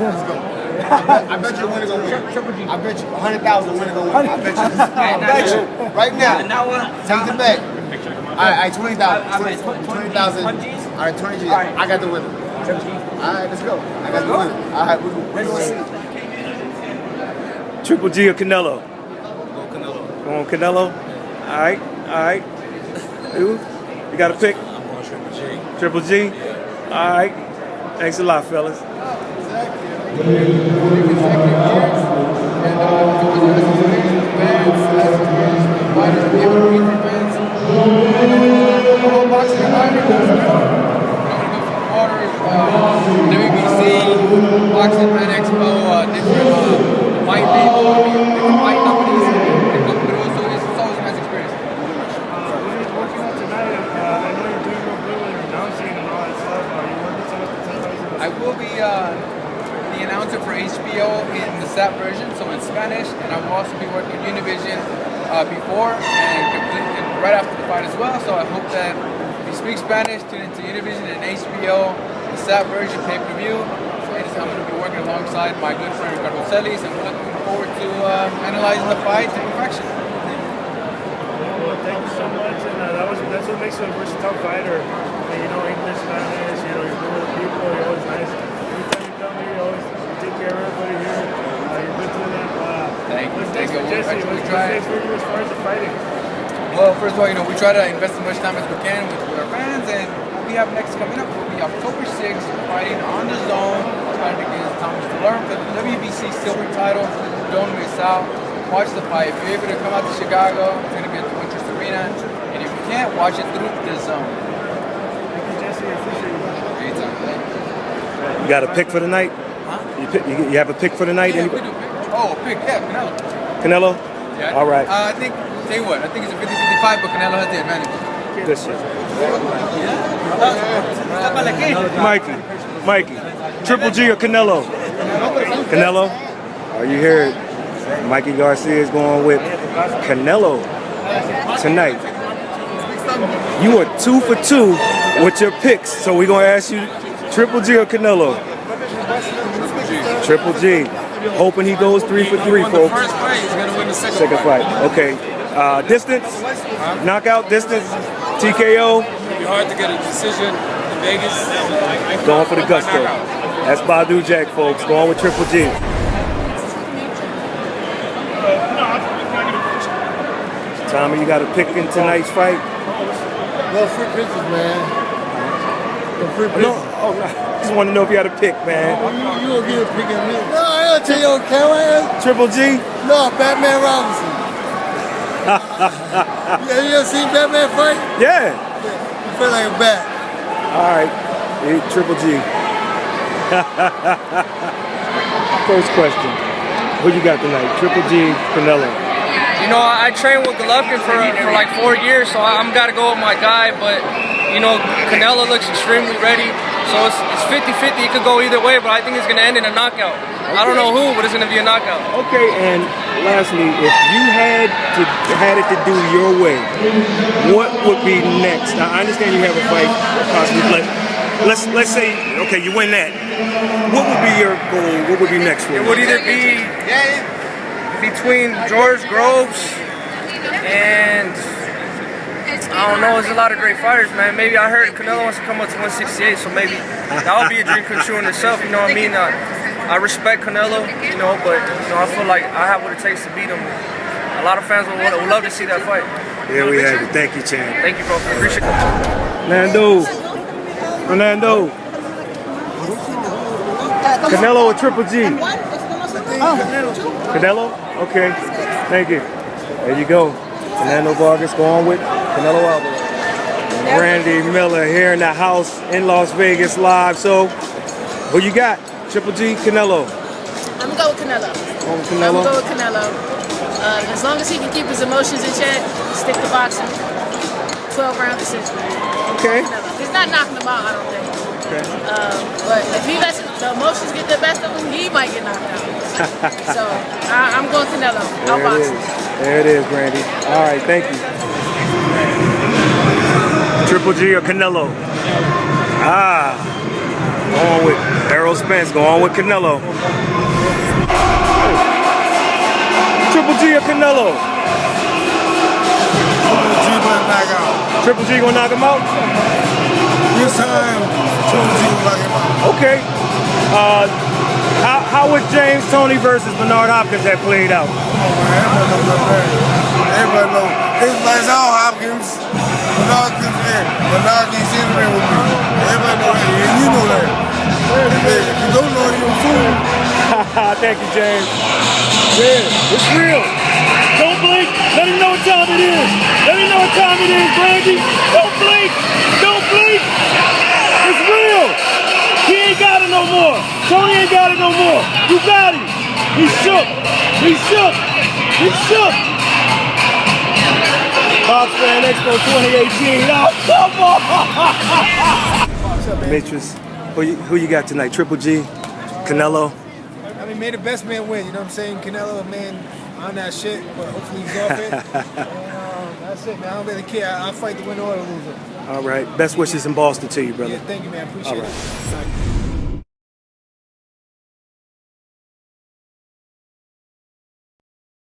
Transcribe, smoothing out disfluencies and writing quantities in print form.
Let's go. I bet you a winner gonna win. I bet you 100,000 winner gonna win. I bet you. I bet you. Right now. Take the bet. All right, 20,000. 20,000. All right, 20 G. I got the winner. All right, let's go. I got the winner. All right, we're gonna see. Triple G or Canelo? Go Canelo. Going Canelo? All right, all right. You got a pick? I'm going Triple G. Triple G? All right. Thanks a lot, fellas. WBC, Boxing Fan Expo, different white labels, different white companies, so it's always a nice experience. What are you working on tonight? I know you're doing real good with your announcing and all that stuff. Are you working some of the tonight? I will be the announcer for HBO in the SAP version, so in Spanish, and I will also be working with Univision before and right after the fight as well. So I hope that if you speak Spanish, tune into Univision and HBO, the SAP version pay-per-view. I'm going to be working alongside my good friend Ricardo Celis, and we're looking forward to analyzing the fight to perfection. Well, thank you so much, and that's what makes you a versatile fighter. And, you know, English, Spanish, you know, you're good with people, you're always nice. Every time you come here, you always take care of everybody here. You're good to them. Thank you. What's next for Jesse? What's next for you as far as the fighting? Well, first of all, you know, we try to invest as much time as we can with our fans, and what we have next coming up will be October 6th, fighting on the zone, fighting against Thomas DeLarm for the WBC silver title. Don't miss out. Watch the fight. If you're able to come out to Chicago, it's going to be at the Wintrust Arena, and if you can't, watch it through the zone. Thank you, Jesse. I appreciate you. Anytime. You got a pick for the night? Huh? You have a pick for the night? Yeah, we do pick. Oh, pick, yeah, Canelo. Canelo? Yeah. All right. I think, tell you what, I think it's a 50-55, but Canelo has the advantage. Good shit. Mikey, Triple G or Canelo? Canelo? Are you here? Mikey Garcia is going with Canelo tonight. You are 2 for 2 with your picks, so we're going to ask you Triple G or Canelo? Triple G. Hoping he goes 3 for 3, folks. First fight, he's gonna win the second fight. Okay. Distance? Knockout? Distance? TKO? It'd be hard to get a decision in Vegas. Going for the gusto. That's Badou Jack, folks. Going with Triple G. Tommy, you got a pick in tonight's fight? No free pitches, man. No free pitches. No. Oh, no. Just want to know if you had a pick, man. You gonna get a pick at me? No, I ain't gonna tell you on camera. Triple G? No, Batman Robinson. Yeah, you ever seen Batman fight? Yeah. You feel like a bat. All right. Triple G. First question. Who you got tonight? Triple G, Canelo. You know, I trained with Golovkin for like 4 years, so I'm got to go with my guy, but, you know, Canelo looks extremely ready, so it's 50-50. It could go either way, but I think it's going to end in a knockout. Okay. I don't know who, but it's going to be a knockout. Okay, and lastly, if you had it to do your way, what would be next? Now, I understand you have a fight, possibly, but let's say, okay, you win that. What would be your goal? What would be next for you? It would either be between George Groves and I don't know. There's a lot of great fighters, man. Maybe I heard Canelo wants to come up to 168, so maybe that would be a dream come true in itself. You know what I mean? I respect Canelo, you know, but you know I feel like I have what it takes to beat him. A lot of fans would love to see that fight. Here we have it. Thank you, champ. Thank you, bro. Appreciate it. Fernando. Canelo or Triple G? Canelo? Okay. Thank you. There you go. Fernando Vargas going with Canelo Alvarez. Randy Miller here in the house in Las Vegas live. So, who you got? Triple G, Canelo? I'm going to go with Canelo. Going with Canelo? I'm going to go with Canelo. As long as he can keep his emotions in check, stick to boxing. 12-round decision. Okay. He's not knocking him out, I don't think. Okay. But if he lets the emotions get the best of him, he might get knocked out. So I'm going Canelo. I'll box him. There it is, Randy. All right, thank you. Triple G or Canelo? Going with Errol Spence. Going with Canelo. Triple G or Canelo? Triple G gonna knock out. Triple G gonna knock him out? This time, Triple G gonna knock him out. Okay. How would James Toney versus Bernard Hopkins have played out? Come on, man. Everybody know. It's all Hopkins. Bernard gets in the ring with me. Everybody know that. And you know that. If you don't know it, you're a fool. Thank you, James. Yeah, it's real. Don't blink. Let him know what time it is. Let him know what time it is, Brandy. Don't blink. Don't blink. It's real. He ain't got it no more. Toney ain't got it no more. You got him. He shook. He shook. He shook. Box Fan Expo 2018. Oh, come on. Matrix, who you got tonight? Triple G, Canelo. I mean, may the best man win. You know what I'm saying? Canelo, man, on that shit, but hopefully he's off it. And that's it, man. I don't really care. I'll fight the winner or the loser. All right. Best wishes in Boston to you, brother. Yeah, thank you, man. Appreciate All right. it.